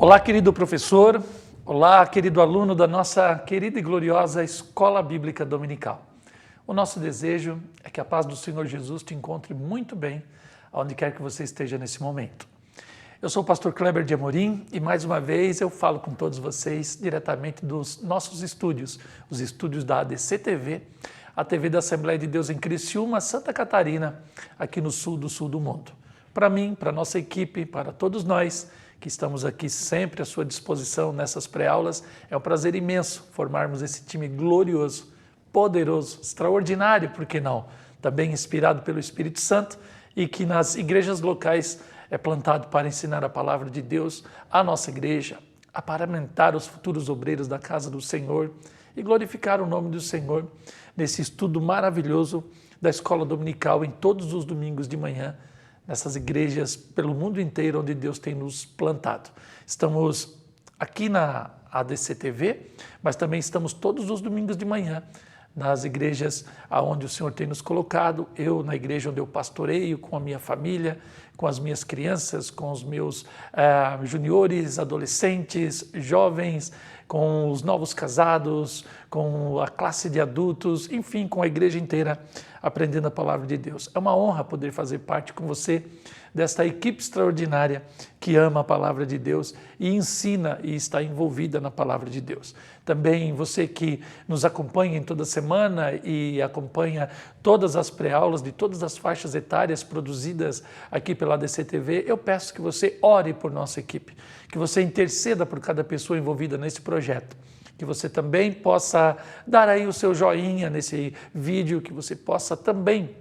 Olá, querido professor, olá, querido aluno da nossa querida e gloriosa Escola Bíblica Dominical. O nosso desejo é que a paz do Senhor Jesus te encontre muito bem, onde quer que você esteja nesse momento. Eu sou o pastor Kleber de Amorim e mais uma vez eu falo com todos vocês diretamente dos nossos estúdios, os estúdios da ADC TV, a TV da Assembleia de Deus em Criciúma, Santa Catarina, aqui no sul do mundo. Para mim, para a nossa equipe, para todos nós que estamos aqui sempre à sua disposição nessas pré-aulas, é um prazer imenso formarmos esse time glorioso, poderoso, extraordinário, por que não? Também inspirado pelo Espírito Santo e que nas igrejas locais é plantado para ensinar a palavra de Deus à nossa igreja, a paramentar os futuros obreiros da casa do Senhor e glorificar o nome do Senhor nesse estudo maravilhoso da escola dominical em todos os domingos de manhã, nessas igrejas pelo mundo inteiro onde Deus tem nos plantado. Estamos aqui na ADC TV, mas também estamos todos os domingos de manhã nas igrejas aonde o Senhor tem nos colocado, eu na igreja onde eu pastoreio, com a minha família, com as minhas crianças, com os meus juniores, adolescentes, jovens, com os novos casados, com a classe de adultos, enfim, com a igreja inteira, aprendendo a palavra de Deus. É uma honra poder fazer parte com você desta equipe extraordinária que ama a palavra de Deus e ensina e está envolvida na palavra de Deus. Também você que nos acompanha em toda semana e acompanha todas as pré-aulas de todas as faixas etárias produzidas aqui pela ADC TV, eu peço que você ore por nossa equipe, que você interceda por cada pessoa envolvida nesse projeto, que você também possa dar aí o seu joinha nesse vídeo, que você possa também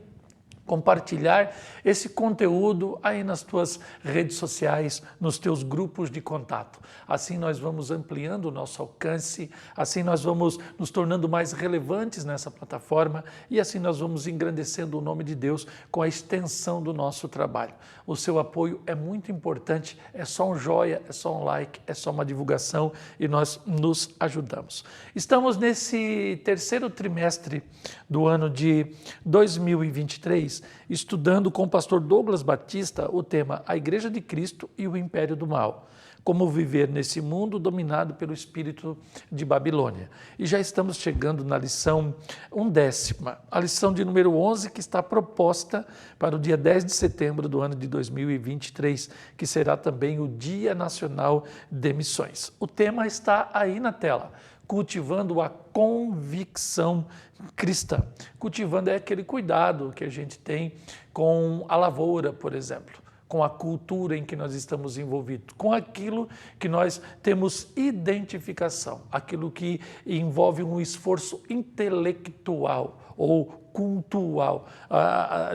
compartilhar esse conteúdo aí nas tuas redes sociais, nos teus grupos de contato. Assim nós vamos ampliando o nosso alcance, assim nós vamos nos tornando mais relevantes nessa plataforma e assim nós vamos engrandecendo o nome de Deus com a extensão do nosso trabalho. O seu apoio é muito importante, é só um joia, é só um like, é só uma divulgação e nós nos ajudamos. Estamos nesse terceiro trimestre do ano de 2023, estudando com o pastor Douglas Batista o tema A Igreja de Cristo e o Império do Mal. Como viver nesse mundo dominado pelo espírito de Babilônia. E já estamos chegando na lição 11ª, a lição de número 11, que está proposta para o dia 10 de setembro do ano de 2023, que será também o Dia Nacional de Missões. O tema está aí na tela. Cultivando a convicção cristã. Cultivando é aquele cuidado que a gente tem com a lavoura, por exemplo, com a cultura em que nós estamos envolvidos, com aquilo que nós temos identificação, aquilo que envolve um esforço intelectual ou cultural,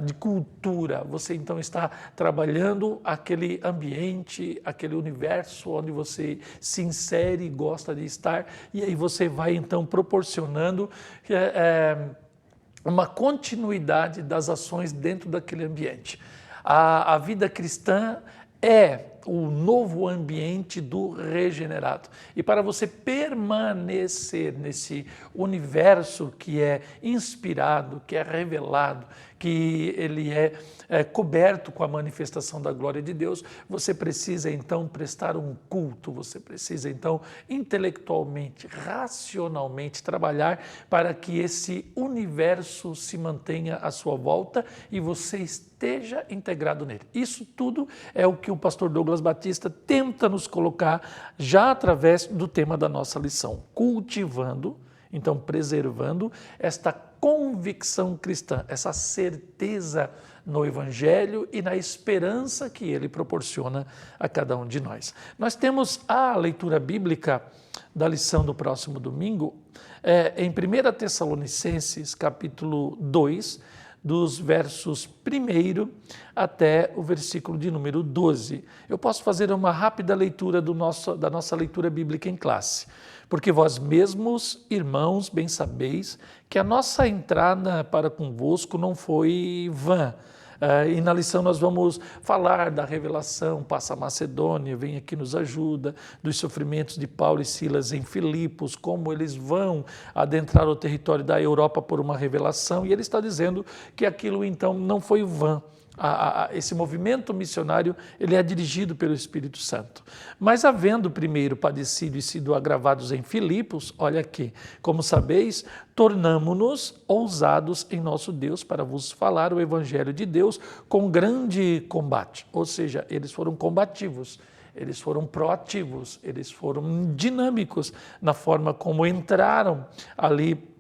de cultura. Você então está trabalhando aquele ambiente, aquele universo onde você se insere e gosta de estar, e aí você vai então proporcionando uma continuidade das ações dentro daquele ambiente. A vida cristã é o novo ambiente do regenerado. E para você permanecer nesse universo que é inspirado, que é revelado, que ele é coberto com a manifestação da glória de Deus, você precisa então prestar um culto, você precisa então intelectualmente, racionalmente trabalhar para que esse universo se mantenha à sua volta e você esteja integrado nele. Isso tudo é o que o pastor Douglas Batista tenta nos colocar já através do tema da nossa lição, cultivando, então preservando esta convicção cristã, essa certeza no Evangelho e na esperança que ele proporciona a cada um de nós. Nós temos a leitura bíblica da lição do próximo domingo em 1 Tessalonicenses, capítulo 2, dos versos 1 até o versículo de número 12. Eu posso fazer uma rápida leitura da nossa leitura bíblica em classe. Porque vós mesmos, irmãos, bem sabeis que a nossa entrada para convosco não foi vã. E na lição nós vamos falar da revelação, passa a Macedônia, vem aqui nos ajuda, dos sofrimentos de Paulo e Silas em Filipos, como eles vão adentrar o território da Europa por uma revelação, e ele está dizendo que aquilo então não foi vã. Esse movimento missionário ele é dirigido pelo Espírito Santo. Mas havendo primeiro padecido e sido agravados em Filipos, olha aqui, como sabeis, tornamo-nos ousados em nosso Deus para vos falar o Evangelho de Deus com grande combate. Ou seja, eles foram combativos, eles foram proativos, eles foram dinâmicos na forma como entraram ali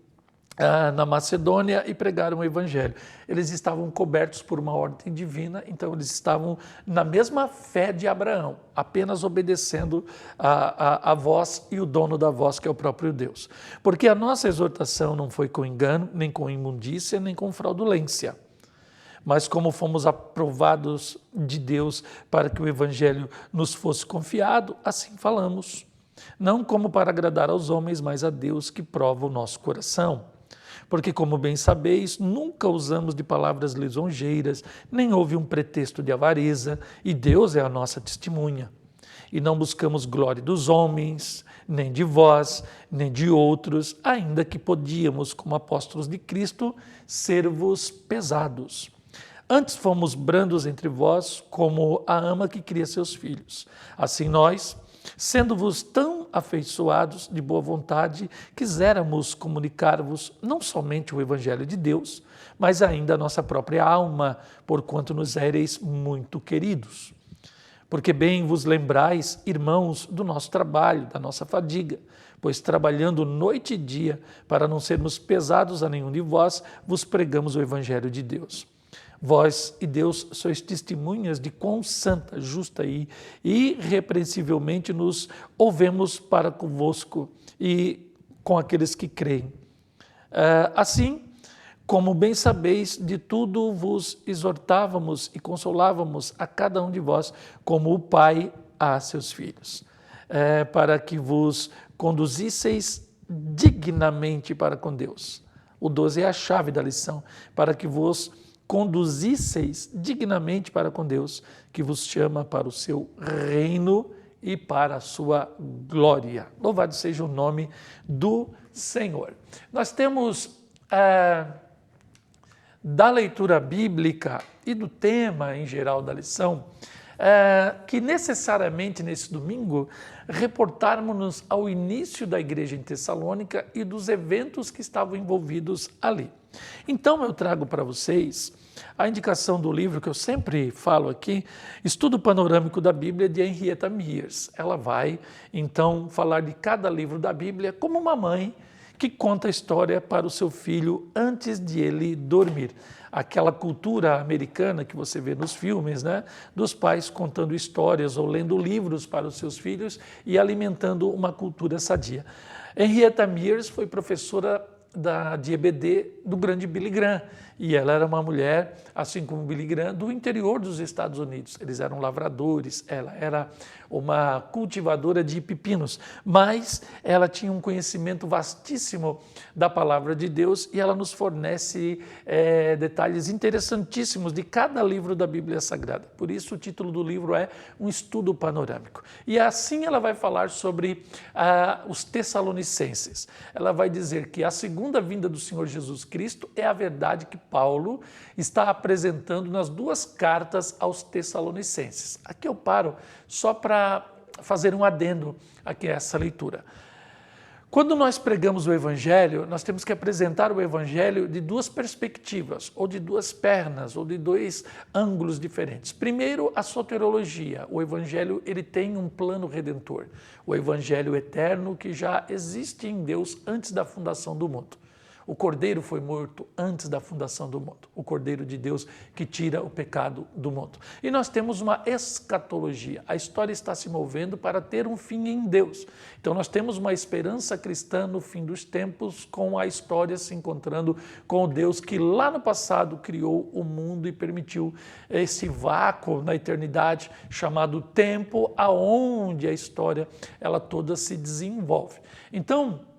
na Macedônia e pregaram o Evangelho. Eles estavam cobertos por uma ordem divina, então eles estavam na mesma fé de Abraão, apenas obedecendo a voz e o dono da voz, que é o próprio Deus. Porque a nossa exortação não foi com engano, nem com imundícia, nem com fraudulência. Mas como fomos aprovados de Deus para que o Evangelho nos fosse confiado, assim falamos. Não como para agradar aos homens, mas a Deus que prova o nosso coração. Porque, como bem sabeis, nunca usamos de palavras lisonjeiras, nem houve um pretexto de avareza, e Deus é a nossa testemunha. E não buscamos glória dos homens, nem de vós, nem de outros, ainda que podíamos, como apóstolos de Cristo, ser-vos pesados. Antes fomos brandos entre vós, como a ama que cria seus filhos. Assim nós, sendo-vos tão afeiçoados de boa vontade, quiséramos comunicar-vos não somente o Evangelho de Deus, mas ainda a nossa própria alma, porquanto nos éreis muito queridos. Porque bem vos lembrais, irmãos, do nosso trabalho, da nossa fadiga, pois trabalhando noite e dia, para não sermos pesados a nenhum de vós, vos pregamos o Evangelho de Deus. Vós e Deus sois testemunhas de quão santa, justa e irrepreensivelmente nos ouvemos para convosco e com aqueles que creem. Assim, como bem sabeis, de tudo vos exortávamos e consolávamos a cada um de vós, como o Pai a seus filhos, para que vos conduzisseis dignamente para com Deus. O 12 é a chave da lição, para que vos conduzisseis dignamente para com Deus, que vos chama para o seu reino e para a sua glória. Louvado seja o nome do Senhor. Nós temos, da leitura bíblica e do tema em geral da lição, que necessariamente nesse domingo reportarmos-nos ao início da igreja em Tessalônica e dos eventos que estavam envolvidos ali. Então eu trago para vocês a indicação do livro que eu sempre falo aqui, Estudo Panorâmico da Bíblia, de Henrietta Mears. Ela vai, então, falar de cada livro da Bíblia como uma mãe que conta a história para o seu filho antes de ele dormir. Aquela cultura americana que você vê nos filmes, né? Dos pais contando histórias ou lendo livros para os seus filhos e alimentando uma cultura sadia. Henrietta Mears foi professora de EBD do grande Billy Graham, e ela era uma mulher, assim como Billy Graham, do interior dos Estados Unidos. Eles eram lavradores, ela era uma cultivadora de pepinos, mas ela tinha um conhecimento vastíssimo da palavra de Deus e ela nos fornece detalhes interessantíssimos de cada livro da Bíblia Sagrada. Por isso o título do livro é Um Estudo Panorâmico. E assim ela vai falar sobre os Tessalonicenses. Ela vai dizer que a segunda vinda do Senhor Jesus Cristo é a verdade que Paulo está apresentando nas duas cartas aos Tessalonicenses. Aqui eu paro só para fazer um adendo aqui a essa leitura. Quando nós pregamos o Evangelho, nós temos que apresentar o Evangelho de duas perspectivas, ou de duas pernas, ou de dois ângulos diferentes. Primeiro, a soteriologia. O Evangelho ele tem um plano redentor. O Evangelho eterno que já existe em Deus antes da fundação do mundo. O Cordeiro foi morto antes da fundação do mundo. O Cordeiro de Deus que tira o pecado do mundo. E nós temos uma escatologia. A história está se movendo para ter um fim em Deus. Então nós temos uma esperança cristã no fim dos tempos, com a história se encontrando com o Deus que lá no passado criou o mundo e permitiu esse vácuo na eternidade chamado tempo, aonde a história ela toda se desenvolve. Então,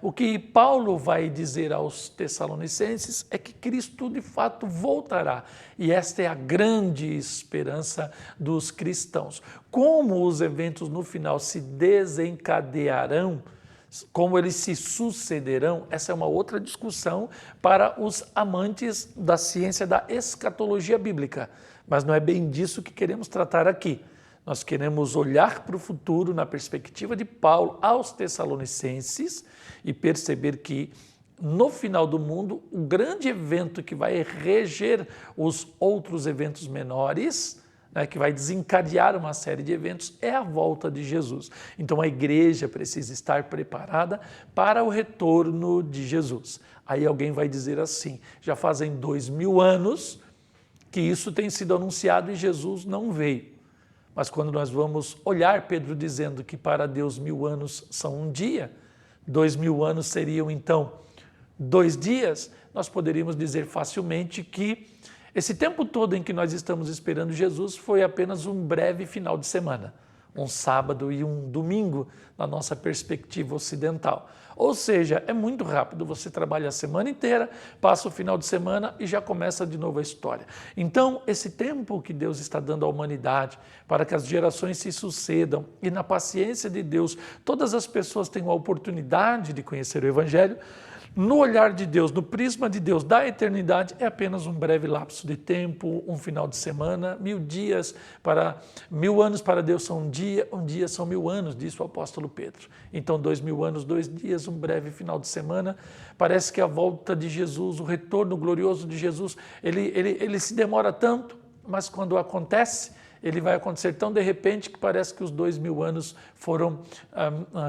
o que Paulo vai dizer aos Tessalonicenses é que Cristo de fato voltará, e esta é a grande esperança dos cristãos. Como os eventos no final se desencadearão, como eles se sucederão, essa é uma outra discussão para os amantes da ciência da escatologia bíblica. Mas não é bem disso que queremos tratar aqui. Nós queremos olhar para o futuro na perspectiva de Paulo aos Tessalonicenses e perceber que no final do mundo, o grande evento que vai reger os outros eventos menores, que vai desencadear uma série de eventos, é a volta de Jesus. Então a igreja precisa estar preparada para o retorno de Jesus. Aí alguém vai dizer assim, já fazem 2000 anos que isso tem sido anunciado e Jesus não veio. Mas quando nós vamos olhar Pedro dizendo que para Deus 1000 anos são um dia, 2000 anos seriam então 2 dias, nós poderíamos dizer facilmente que esse tempo todo em que nós estamos esperando Jesus foi apenas um breve final de semana, um sábado e um domingo na nossa perspectiva ocidental. Ou seja, é muito rápido, você trabalha a semana inteira, passa o final de semana e já começa de novo a história. Então, esse tempo que Deus está dando à humanidade para que as gerações se sucedam e na paciência de Deus todas as pessoas tenham a oportunidade de conhecer o Evangelho, no olhar de Deus, no prisma de Deus da eternidade, é apenas um breve lapso de tempo, um final de semana, 1000 dias para 1000 anos para Deus são um dia são 1000 anos, disse o apóstolo Pedro. Então 2000 anos, 2 dias, um breve final de semana. Parece que a volta de Jesus, o retorno glorioso de Jesus, ele se demora tanto, mas quando acontece, ele vai acontecer tão de repente que parece que os 2000 anos foram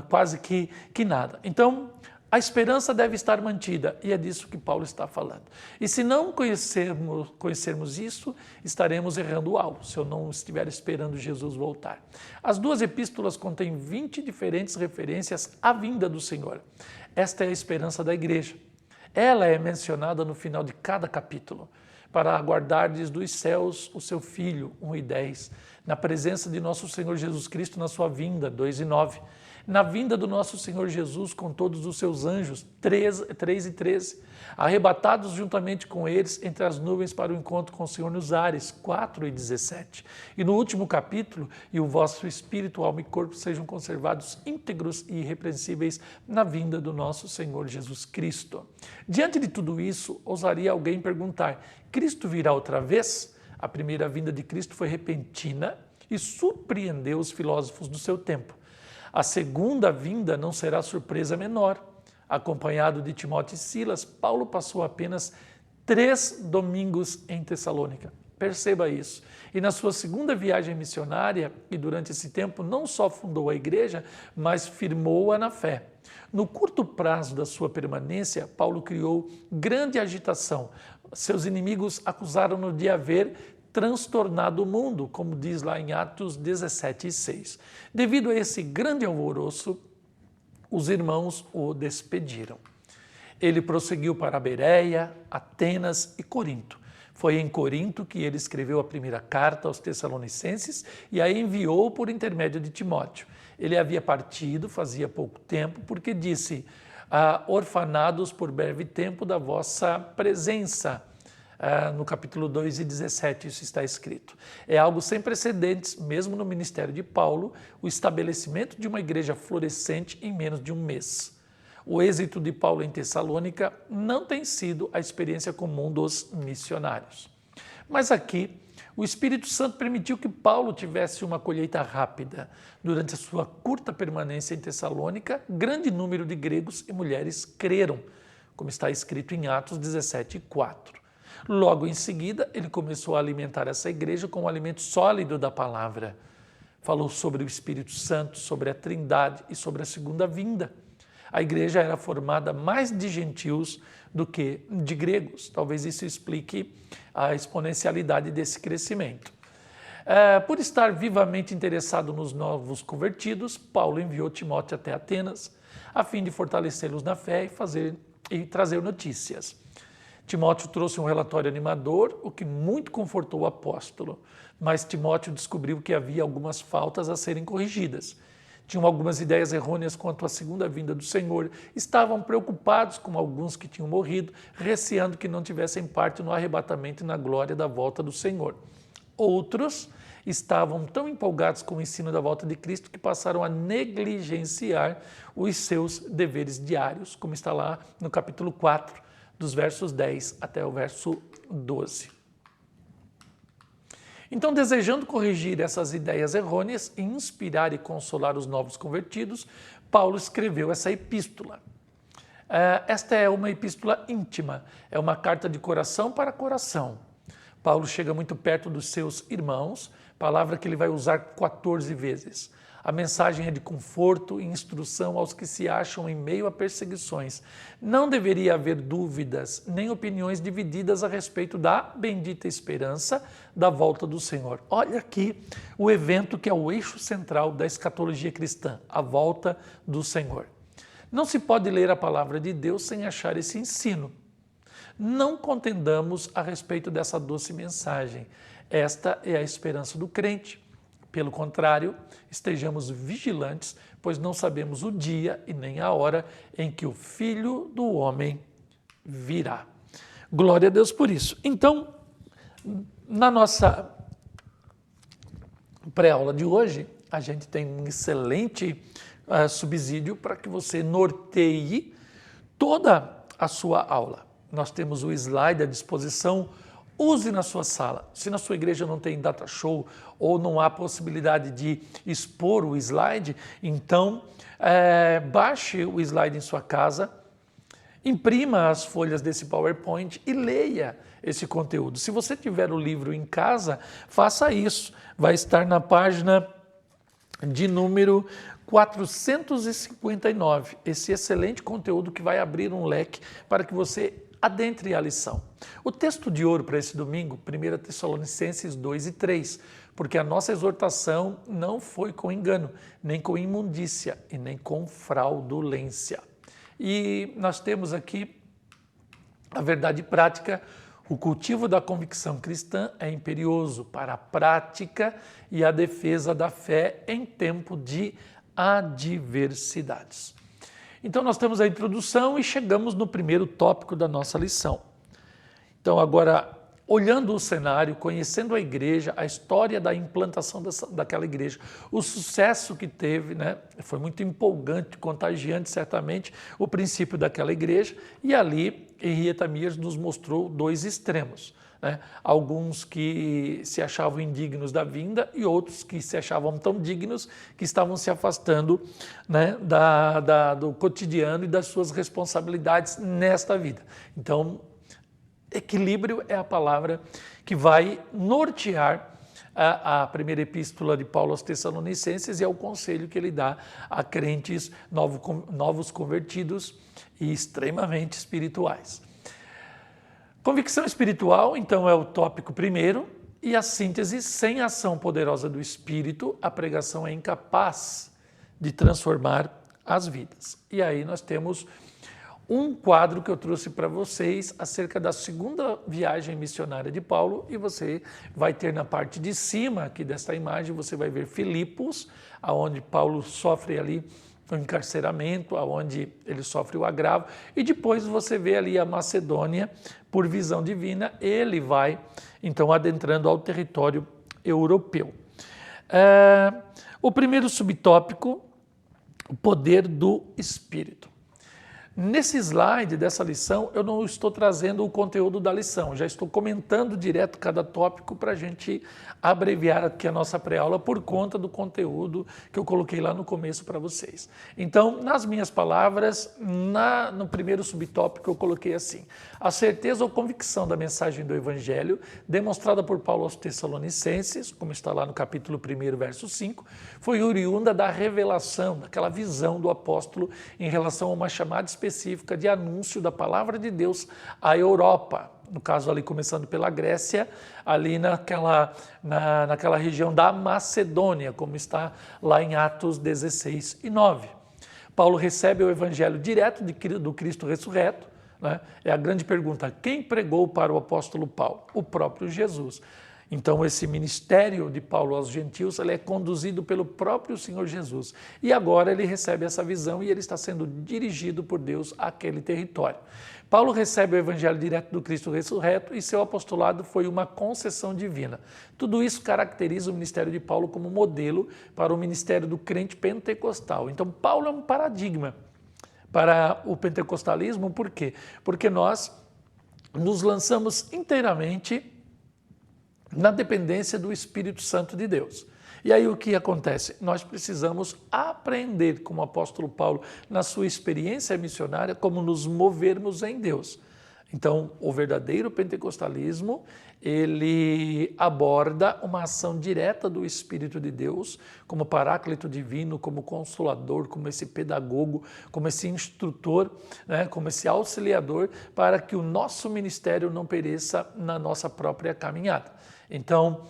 quase que nada. Então, a esperança deve estar mantida, e é disso que Paulo está falando. E se não conhecermos isso, estaremos errando o alvo, se eu não estiver esperando Jesus voltar. As 2 epístolas contêm 20 diferentes referências à vinda do Senhor. Esta é a esperança da igreja. Ela é mencionada no final de cada capítulo, para aguardardes dos céus o seu Filho, 1:10, na presença de nosso Senhor Jesus Cristo na sua vinda, 2:9, na vinda do nosso Senhor Jesus com todos os seus anjos, 3:13, arrebatados juntamente com eles entre as nuvens para o encontro com o Senhor nos ares, 4:17. E no último capítulo, e o vosso espírito, alma e corpo sejam conservados íntegros e irrepreensíveis na vinda do nosso Senhor Jesus Cristo. Diante de tudo isso, ousaria alguém perguntar, Cristo virá outra vez? A primeira vinda de Cristo foi repentina e surpreendeu os filósofos do seu tempo. A segunda vinda não será surpresa menor. Acompanhado de Timóteo e Silas, Paulo passou apenas 3 domingos em Tessalônica. Perceba isso. E na sua segunda viagem missionária, e durante esse tempo, não só fundou a igreja, mas firmou-a na fé. No curto prazo da sua permanência, Paulo criou grande agitação. Seus inimigos acusaram-no de haver transtornado o mundo, como diz lá em Atos 17:6. Devido a esse grande alvoroço, os irmãos o despediram. Ele prosseguiu para Bereia, Atenas e Corinto. Foi em Corinto que ele escreveu a primeira carta aos Tessalonicenses e a enviou por intermédio de Timóteo. Ele havia partido fazia pouco tempo porque disse, orfanados por breve tempo da vossa presença. No capítulo 2:17 isso está escrito. É algo sem precedentes, mesmo no ministério de Paulo, o estabelecimento de uma igreja florescente em menos de um mês. O êxito de Paulo em Tessalônica não tem sido a experiência comum dos missionários. Mas aqui, o Espírito Santo permitiu que Paulo tivesse uma colheita rápida. Durante a sua curta permanência em Tessalônica, grande número de gregos e mulheres creram, como está escrito em Atos 17:4. Logo em seguida, ele começou a alimentar essa igreja com o alimento sólido da palavra. Falou sobre o Espírito Santo, sobre a Trindade e sobre a segunda vinda. A igreja era formada mais de gentios do que de gregos. Talvez isso explique a exponencialidade desse crescimento. Por estar vivamente interessado nos novos convertidos, Paulo enviou Timóteo até Atenas, a fim de fortalecê-los na fé e trazer notícias. Timóteo trouxe um relatório animador, o que muito confortou o apóstolo, mas Timóteo descobriu que havia algumas faltas a serem corrigidas. Tinham algumas ideias errôneas quanto à segunda vinda do Senhor, estavam preocupados com alguns que tinham morrido, receando que não tivessem parte no arrebatamento e na glória da volta do Senhor. Outros estavam tão empolgados com o ensino da volta de Cristo que passaram a negligenciar os seus deveres diários, como está lá no capítulo 4, dos versos 10 até o verso 12. Então, desejando corrigir essas ideias errôneas e inspirar e consolar os novos convertidos, Paulo escreveu essa epístola. Esta é uma epístola íntima, é uma carta de coração para coração. Paulo chega muito perto dos seus irmãos, palavra que ele vai usar 14 vezes. A mensagem é de conforto e instrução aos que se acham em meio a perseguições. Não deveria haver dúvidas nem opiniões divididas a respeito da bendita esperança da volta do Senhor. Olha aqui o evento que é o eixo central da escatologia cristã, a volta do Senhor. Não se pode ler a palavra de Deus sem achar esse ensino. Não contendamos a respeito dessa doce mensagem. Esta é a esperança do crente. Pelo contrário, estejamos vigilantes, pois não sabemos o dia e nem a hora em que o Filho do Homem virá. Glória a Deus por isso. Então, na nossa pré-aula de hoje, a gente tem um excelente subsídio para que você norteie toda a sua aula. Nós temos o slide à disposição. Use na sua sala. Se na sua igreja não tem data show ou não há possibilidade de expor o slide, então baixe o slide em sua casa, imprima as folhas desse PowerPoint e leia esse conteúdo. Se você tiver o livro em casa, faça isso. Vai estar na página de número 459. Esse excelente conteúdo que vai abrir um leque para que você adentre a lição. O texto de ouro para esse domingo, 1 Tessalonicenses 2 e 3, porque a nossa exortação não foi com engano, nem com imundícia e nem com fraudulência. E nós temos aqui a verdade prática. O cultivo da convicção cristã é imperioso para a prática e a defesa da fé em tempo de adversidades. Então, nós temos a introdução e chegamos no primeiro tópico da nossa lição. Então, agora, olhando o cenário, conhecendo a igreja, a história da implantação daquela igreja, o sucesso que teve, né? Foi muito empolgante, contagiante, certamente, o princípio daquela igreja. E ali, Henrietta Mears nos mostrou dois extremos. Né? Alguns que se achavam indignos da vinda e outros que se achavam tão dignos que estavam se afastando, né, do cotidiano e das suas responsabilidades nesta vida. Então, equilíbrio é a palavra que vai nortear a primeira epístola de Paulo aos Tessalonicenses e é o conselho que ele dá a crentes novos convertidos e extremamente espirituais. Convicção espiritual, então, é o tópico primeiro, e a síntese: sem ação poderosa do Espírito, a pregação é incapaz de transformar as vidas. E aí nós temos um quadro que eu trouxe para vocês acerca da segunda viagem missionária de Paulo, e você vai ter na parte de cima aqui desta imagem, você vai ver Filipos, aonde Paulo sofre ali o encarceramento, aonde ele sofre o agravo, e depois você vê ali a Macedônia, por visão divina, ele vai então adentrando ao território europeu. O primeiro subtópico, o poder do Espírito. Nesse slide dessa lição, eu não estou trazendo o conteúdo da lição, já estou comentando direto cada tópico para a gente abreviar aqui a nossa pré-aula por conta do conteúdo que eu coloquei lá no começo para vocês. Então, nas minhas palavras, no primeiro subtópico eu coloquei assim: a certeza ou convicção da mensagem do Evangelho, demonstrada por Paulo aos Tessalonicenses, como está lá no capítulo 1, verso 5, foi oriunda da revelação, daquela visão do apóstolo em relação a uma chamada específica de anúncio da palavra de Deus à Europa. No caso ali começando pela Grécia, ali naquela região da Macedônia, como está lá em Atos 16 e 9. Paulo recebe o evangelho direto do Cristo ressurreto, né? É a grande pergunta: quem pregou para o apóstolo Paulo? O próprio Jesus. Então, esse ministério de Paulo aos gentios, ele é conduzido pelo próprio Senhor Jesus. E agora ele recebe essa visão e ele está sendo dirigido por Deus àquele território. Paulo recebe o evangelho direto do Cristo ressurreto e seu apostolado foi uma concessão divina. Tudo isso caracteriza o ministério de Paulo como modelo para o ministério do crente pentecostal. Então, Paulo é um paradigma para o pentecostalismo, por quê? Porque nós nos lançamos inteiramente na dependência do Espírito Santo de Deus. E aí o que acontece? Nós precisamos aprender, como o apóstolo Paulo, na sua experiência missionária, como nos movermos em Deus. Então, o verdadeiro pentecostalismo, ele aborda uma ação direta do Espírito de Deus, como paráclito divino, como consolador, como esse pedagogo, como esse instrutor, né, como esse auxiliador, para que o nosso ministério não pereça na nossa própria caminhada. Então,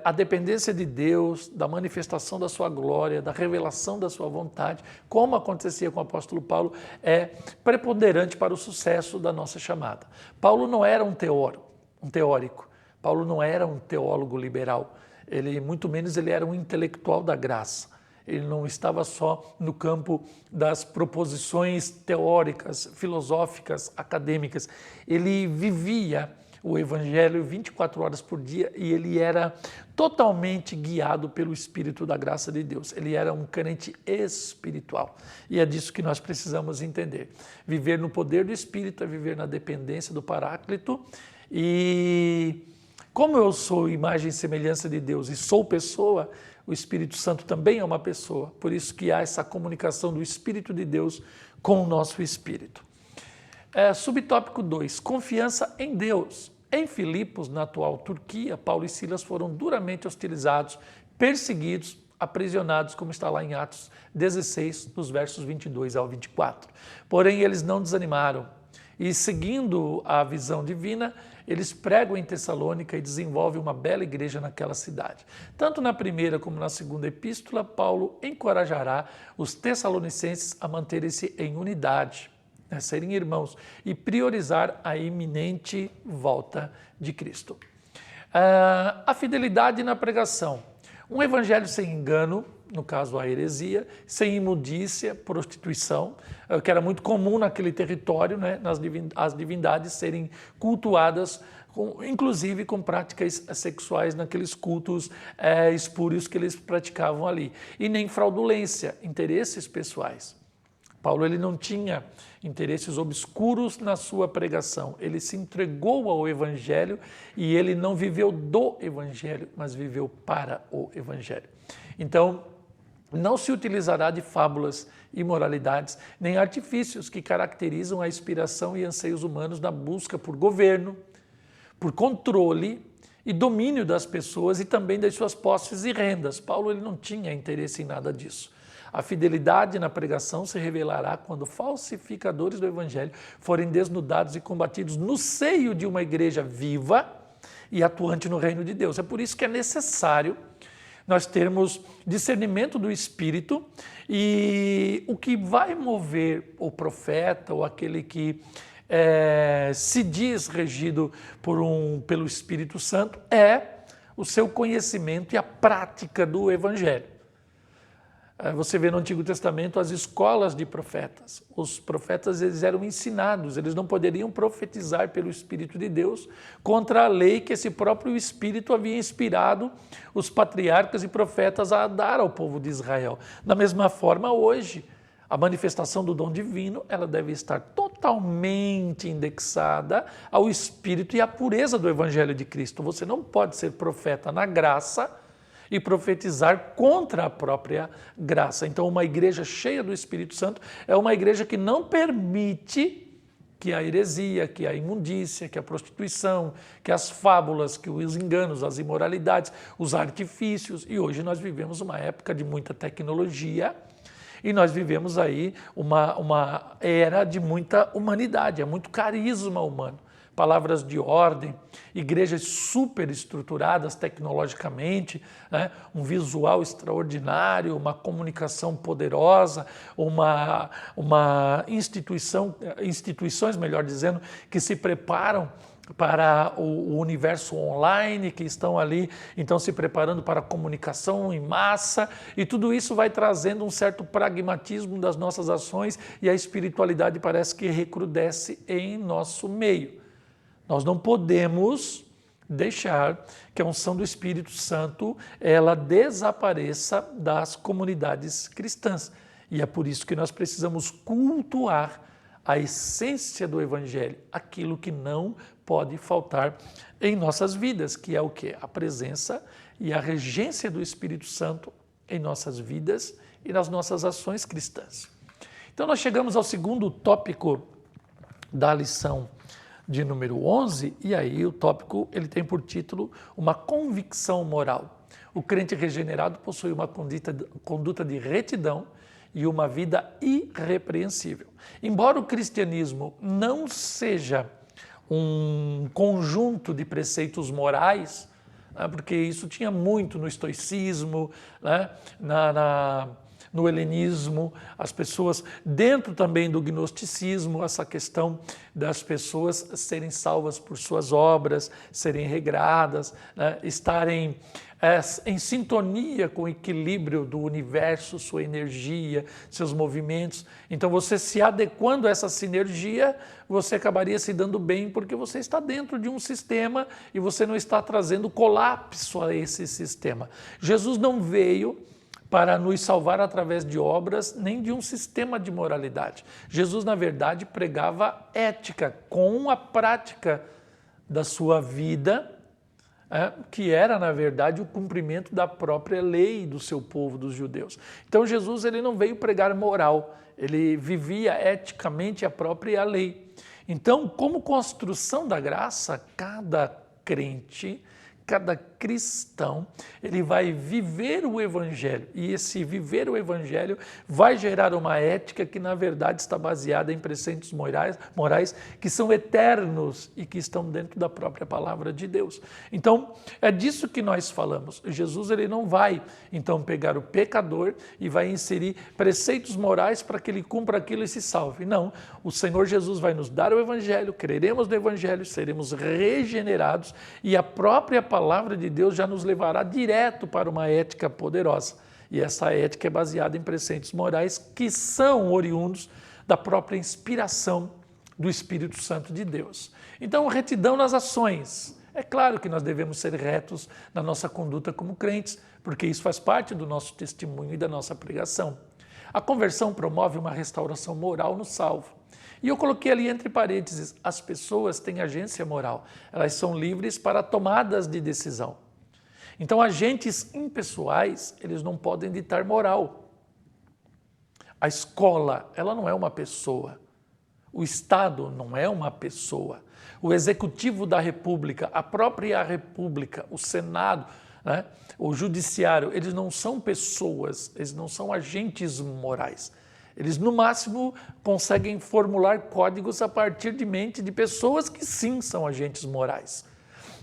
a dependência de Deus, da manifestação da sua glória, da revelação da sua vontade, como acontecia com o apóstolo Paulo, é preponderante para o sucesso da nossa chamada. Paulo não era um teórico, Paulo não era um teólogo liberal, muito menos ele era um intelectual da graça. Ele não estava só no campo das proposições teóricas, filosóficas, acadêmicas. Ele vivia o evangelho 24 horas por dia e ele era totalmente guiado pelo Espírito da graça de Deus. Ele era um crente espiritual. E é disso que nós precisamos entender. Viver no poder do Espírito é viver na dependência do Paráclito. E como eu sou imagem e semelhança de Deus e sou pessoa, o Espírito Santo também é uma pessoa. Por isso que há essa comunicação do Espírito de Deus com o nosso espírito. Subtópico 2, confiança em Deus. Em Filipos, na atual Turquia, Paulo e Silas foram duramente hostilizados, perseguidos, aprisionados, como está lá em Atos 16, dos versos 22 ao 24. Porém, eles não desanimaram e, seguindo a visão divina, eles pregam em Tessalônica e desenvolvem uma bela igreja naquela cidade. Tanto na primeira como na segunda epístola, Paulo encorajará os tessalonicenses a manterem-se em unidade, serem irmãos e priorizar a iminente volta de Cristo. A fidelidade na pregação. Um evangelho sem engano, no caso a heresia, sem imundícia, prostituição, que era muito comum naquele território, né, as divindades serem cultuadas, inclusive com práticas sexuais naqueles cultos espúrios que eles praticavam ali. E nem fraudulência, interesses pessoais. Paulo ele não tinha interesses obscuros na sua pregação, ele se entregou ao Evangelho e ele não viveu do Evangelho, mas viveu para o Evangelho. Então, não se utilizará de fábulas, imoralidades, nem artifícios que caracterizam a inspiração e anseios humanos na busca por governo, por controle e domínio das pessoas e também das suas posses e rendas. Paulo ele não tinha interesse em nada disso. A fidelidade na pregação se revelará quando falsificadores do Evangelho forem desnudados e combatidos no seio de uma igreja viva e atuante no reino de Deus. É por isso que é necessário nós termos discernimento do Espírito e o que vai mover o profeta ou aquele que se diz regido pelo Espírito Santo é o seu conhecimento e a prática do Evangelho. Você vê no Antigo Testamento as escolas de profetas. Os profetas eles eram ensinados, eles não poderiam profetizar pelo Espírito de Deus contra a lei que esse próprio Espírito havia inspirado os patriarcas e profetas a dar ao povo de Israel. Da mesma forma, hoje, a manifestação do dom divino ela deve estar totalmente indexada ao Espírito e à pureza do Evangelho de Cristo. Você não pode ser profeta na graça e profetizar contra a própria graça. Então, uma igreja cheia do Espírito Santo é uma igreja que não permite que a heresia, que a imundícia, que a prostituição, que as fábulas, que os enganos, as imoralidades, os artifícios. E hoje nós vivemos uma época de muita tecnologia e nós vivemos aí uma era de muita humanidade, é muito carisma humano. Palavras de ordem, igrejas super estruturadas tecnologicamente, né? Um visual extraordinário, uma comunicação poderosa, instituições, melhor dizendo, que se preparam para o universo online, que estão ali, então se preparando para a comunicação em massa, e tudo isso vai trazendo um certo pragmatismo das nossas ações e a espiritualidade parece que recrudesce em nosso meio. Nós não podemos deixar que a unção do Espírito Santo ela desapareça das comunidades cristãs. E é por isso que nós precisamos cultuar a essência do Evangelho, aquilo que não pode faltar em nossas vidas, que é o quê? A presença e a regência do Espírito Santo em nossas vidas e nas nossas ações cristãs. Então nós chegamos ao segundo tópico da lição de número 11, e aí o tópico ele tem por título uma convicção moral. O crente regenerado possui uma conduta de retidão e uma vida irrepreensível. Embora o cristianismo não seja um conjunto de preceitos morais, né, porque isso tinha muito no estoicismo, né, no helenismo, as pessoas, dentro também do gnosticismo, essa questão das pessoas serem salvas por suas obras, serem regradas, né, estarem em sintonia com o equilíbrio do universo, sua energia, seus movimentos. Então você se adequando a essa sinergia, você acabaria se dando bem porque você está dentro de um sistema e você não está trazendo colapso a esse sistema. Jesus não veio para nos salvar através de obras, nem de um sistema de moralidade. Jesus, na verdade, pregava ética com a prática da sua vida, que era, na verdade, o cumprimento da própria lei do seu povo, dos judeus. Então, Jesus ele não veio pregar moral, ele vivia eticamente a própria lei. Então, como construção da graça, cada crente, cada cristão, ele vai viver o Evangelho, e esse viver o Evangelho vai gerar uma ética que na verdade está baseada em preceitos morais que são eternos e que estão dentro da própria palavra de Deus. Então, é disso que nós falamos. Jesus ele não vai então pegar o pecador e vai inserir preceitos morais para que ele cumpra aquilo e se salve. Não, o Senhor Jesus vai nos dar o Evangelho, creremos no Evangelho, seremos regenerados e a própria palavra de Deus já nos levará direto para uma ética poderosa. E essa ética é baseada em preceitos morais que são oriundos da própria inspiração do Espírito Santo de Deus. Então, retidão nas ações. É claro que nós devemos ser retos na nossa conduta como crentes, porque isso faz parte do nosso testemunho e da nossa pregação. A conversão promove uma restauração moral no salvo. E eu coloquei ali entre parênteses, as pessoas têm agência moral, elas são livres para tomadas de decisão. Então, agentes impessoais, eles não podem ditar moral. A escola, ela não é uma pessoa. O Estado não é uma pessoa. O Executivo da República, a própria República, o Senado, né, o Judiciário, eles não são pessoas, eles não são agentes morais. Eles, no máximo, conseguem formular códigos a partir de mente de pessoas que sim são agentes morais.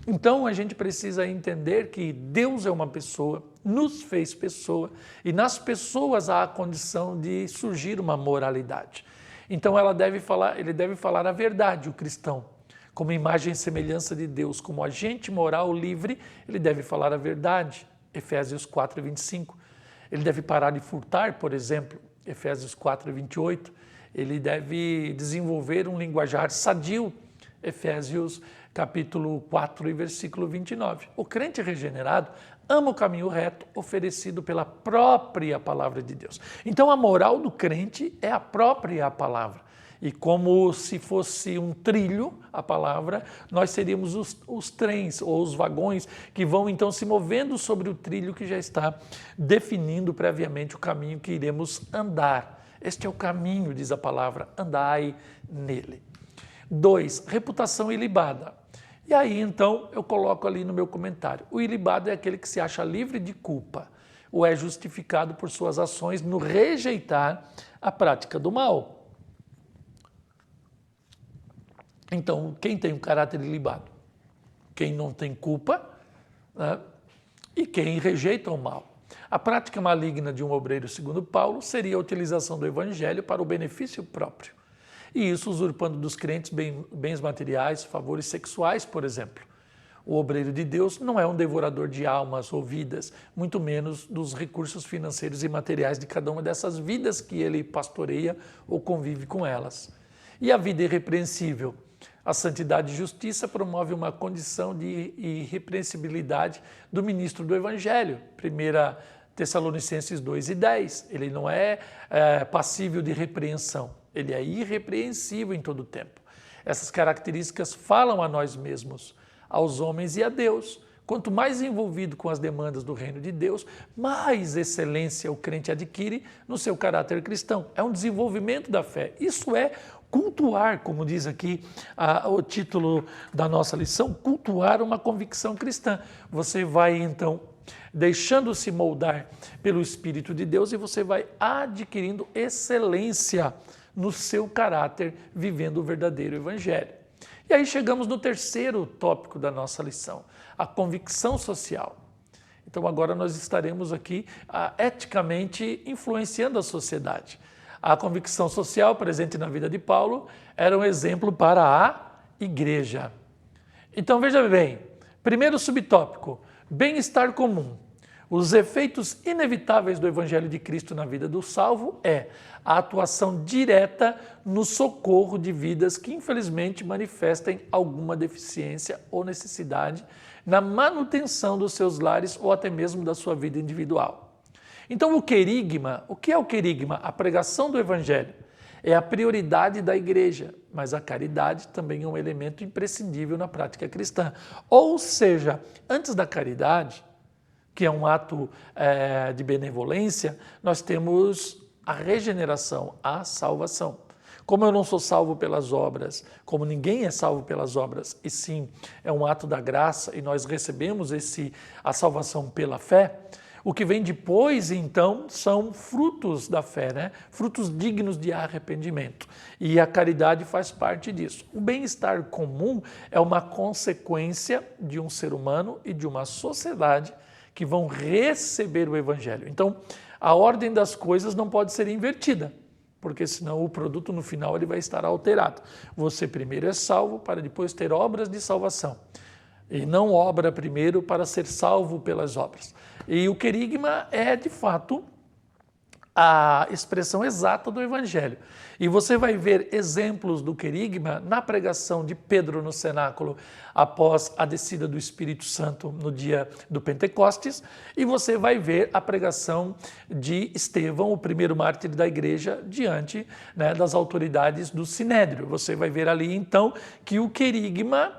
Então, a gente precisa entender que Deus é uma pessoa, nos fez pessoa, e nas pessoas há a condição de surgir uma moralidade. Então, ele deve falar a verdade, o cristão. Como imagem e semelhança de Deus, como agente moral livre, ele deve falar a verdade, Efésios 4:25. Ele deve parar de furtar, por exemplo, Efésios 4:28. Ele deve desenvolver um linguajar sadio, Efésios capítulo 4 e versículo 29. O crente regenerado ama o caminho reto oferecido pela própria palavra de Deus. Então a moral do crente é a própria palavra. E como se fosse um trilho, a palavra, nós seríamos os trens ou os vagões que vão então se movendo sobre o trilho que já está definindo previamente o caminho que iremos andar. Este é o caminho, diz a palavra, andai nele. 2. Reputação ilibada. E aí então eu coloco ali no meu comentário, o ilibado é aquele que se acha livre de culpa ou é justificado por suas ações no rejeitar a prática do mal. Então, quem tem um caráter ilibado? Quem não tem culpa, né? E quem rejeita o mal. A prática maligna de um obreiro, segundo Paulo, seria a utilização do evangelho para o benefício próprio. e isso usurpando dos crentes bens materiais, favores sexuais, por exemplo. O obreiro de Deus não é um devorador de almas ou vidas, muito menos dos recursos financeiros e materiais de cada uma dessas vidas que ele pastoreia ou convive com elas. E a vida irrepreensível? A santidade e justiça promove uma condição de irrepreensibilidade do ministro do Evangelho. 1 Tessalonicenses 2:10. Ele não é passível de repreensão, ele é irrepreensível em todo o tempo. Essas características falam a nós mesmos, aos homens e a Deus. Quanto mais envolvido com as demandas do reino de Deus, mais excelência o crente adquire no seu caráter cristão. É um desenvolvimento da fé. Isso é cultuar, como diz aqui o título da nossa lição, cultuar uma convicção cristã. Você vai, então, deixando-se moldar pelo Espírito de Deus e você vai adquirindo excelência no seu caráter, vivendo o verdadeiro Evangelho. E aí chegamos no terceiro tópico da nossa lição, a convicção social. Então agora nós estaremos aqui eticamente influenciando a sociedade. A convicção social presente na vida de Paulo era um exemplo para a igreja. Então veja bem, primeiro subtópico, bem-estar comum. Os efeitos inevitáveis do Evangelho de Cristo na vida do salvo é a atuação direta no socorro de vidas que infelizmente manifestem alguma deficiência ou necessidade na manutenção dos seus lares ou até mesmo da sua vida individual. Então o querigma, o que é o querigma? A pregação do Evangelho é a prioridade da igreja, mas a caridade também é um elemento imprescindível na prática cristã. Ou seja, antes da caridade, que é um ato de benevolência, nós temos a regeneração, a salvação. Como eu não sou salvo pelas obras, como ninguém é salvo pelas obras, e sim é um ato da graça e nós recebemos a salvação pela fé, o que vem depois, então, são frutos da fé, né? Frutos dignos de arrependimento. E a caridade faz parte disso. O bem-estar comum é uma consequência de um ser humano e de uma sociedade que vão receber o Evangelho. Então, a ordem das coisas não pode ser invertida, porque senão o produto no final ele vai estar alterado. Você primeiro é salvo para depois ter obras de salvação, e não obra primeiro para ser salvo pelas obras. E o querigma é, de fato, a expressão exata do Evangelho. E você vai ver exemplos do querigma na pregação de Pedro no cenáculo após a descida do Espírito Santo no dia do Pentecostes, e você vai ver a pregação de Estevão, o primeiro mártir da igreja, diante, né, das autoridades do Sinédrio. Você vai ver ali então que o querigma,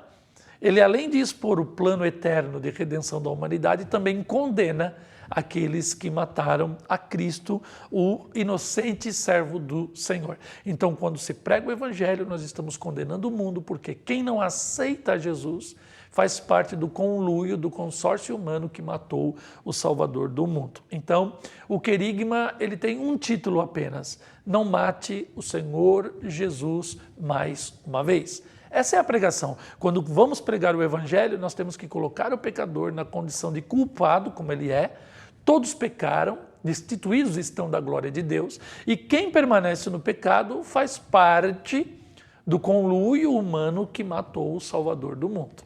ele além de expor o plano eterno de redenção da humanidade, também condena aqueles que mataram a Cristo, o inocente servo do Senhor. Então, quando se prega o Evangelho, nós estamos condenando o mundo, porque quem não aceita Jesus faz parte do conluio, do consórcio humano que matou o Salvador do mundo. Então, o querigma, ele tem um título apenas: não mate o Senhor Jesus mais uma vez. Essa é a pregação. Quando vamos pregar o Evangelho, nós temos que colocar o pecador na condição de culpado, como ele é. Todos pecaram, destituídos estão da glória de Deus, e quem permanece no pecado faz parte do conluio humano que matou o Salvador do mundo.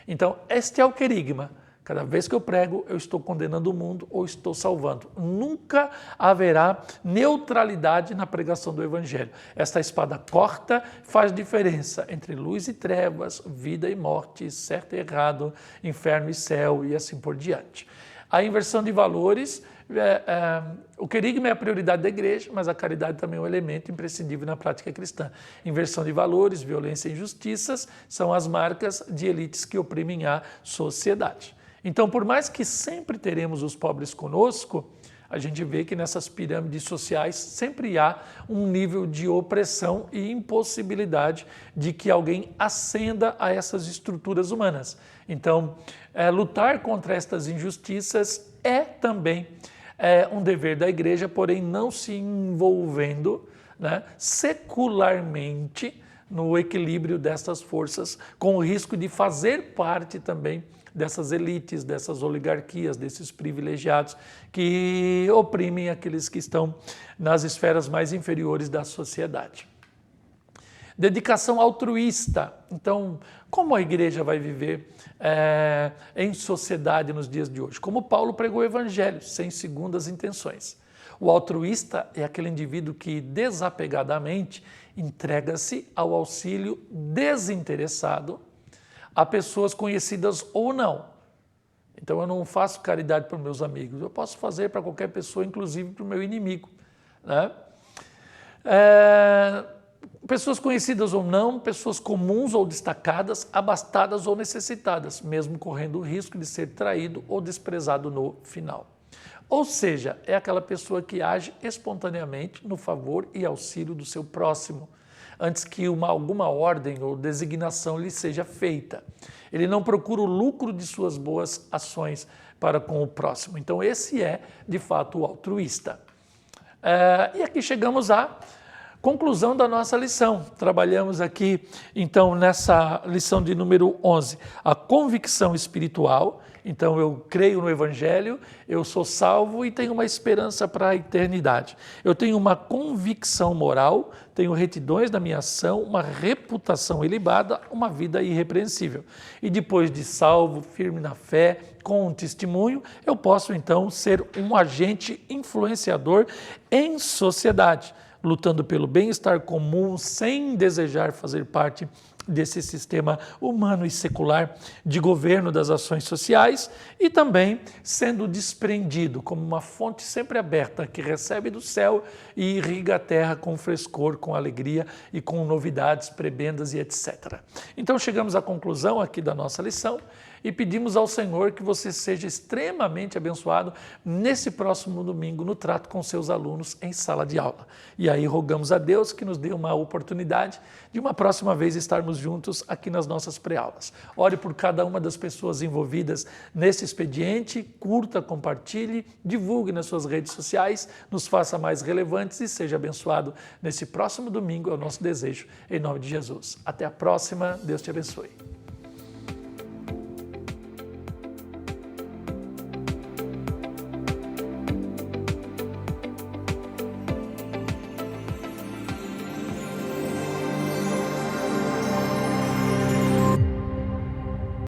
Então, este é o querigma. Cada vez que eu prego, eu estou condenando o mundo ou estou salvando. Nunca haverá neutralidade na pregação do Evangelho. Esta espada corta faz diferença entre luz e trevas, vida e morte, certo e errado, inferno e céu e assim por diante. A inversão de valores, o querigma é a prioridade da igreja, mas a caridade também é um elemento imprescindível na prática cristã. Inversão de valores, violência e injustiças são as marcas de elites que oprimem a sociedade. Então, por mais que sempre teremos os pobres conosco, a gente vê que nessas pirâmides sociais sempre há um nível de opressão e impossibilidade de que alguém ascenda a essas estruturas humanas. Então, lutar contra estas injustiças é também um dever da igreja, porém não se envolvendo, né, secularmente no equilíbrio dessas forças, com o risco de fazer parte também dessas elites, dessas oligarquias, desses privilegiados que oprimem aqueles que estão nas esferas mais inferiores da sociedade. Dedicação altruísta. Então, como a igreja vai viver em sociedade nos dias de hoje? Como Paulo pregou o evangelho, sem segundas intenções. O altruísta é aquele indivíduo que desapegadamente entrega-se ao auxílio desinteressado a pessoas conhecidas ou não. Então eu não faço caridade para os meus amigos, eu posso fazer para qualquer pessoa, inclusive para o meu inimigo, né? Pessoas conhecidas ou não, pessoas comuns ou destacadas, abastadas ou necessitadas, mesmo correndo o risco de ser traído ou desprezado no final. Ou seja, é aquela pessoa que age espontaneamente no favor e auxílio do seu próximo, antes que alguma ordem ou designação lhe seja feita. Ele não procura o lucro de suas boas ações para com o próximo. Então esse é, de fato, o altruísta. E aqui chegamos à conclusão da nossa lição. Trabalhamos aqui, então, nessa lição de número 11, a convicção espiritual. Então, eu creio no Evangelho, eu sou salvo e tenho uma esperança para a eternidade. Eu tenho uma convicção moral, tenho retidões na minha ação, uma reputação ilibada, uma vida irrepreensível. E depois de salvo, firme na fé, com um testemunho, eu posso, então, ser um agente influenciador em sociedade, lutando pelo bem-estar comum, sem desejar fazer parte desse sistema humano e secular de governo das ações sociais e também sendo desprendido como uma fonte sempre aberta que recebe do céu e irriga a terra com frescor, com alegria e com novidades, prebendas e etc. Então chegamos à conclusão aqui da nossa lição e pedimos ao Senhor que você seja extremamente abençoado nesse próximo domingo no trato com seus alunos em sala de aula. E aí rogamos a Deus que nos dê uma oportunidade de uma próxima vez estarmos juntos aqui nas nossas pré-aulas. Ore por cada uma das pessoas envolvidas nesse expediente, curta, compartilhe, divulgue nas suas redes sociais, nos faça mais relevantes e seja abençoado nesse próximo domingo, é o nosso desejo, em nome de Jesus. Até a próxima, Deus te abençoe.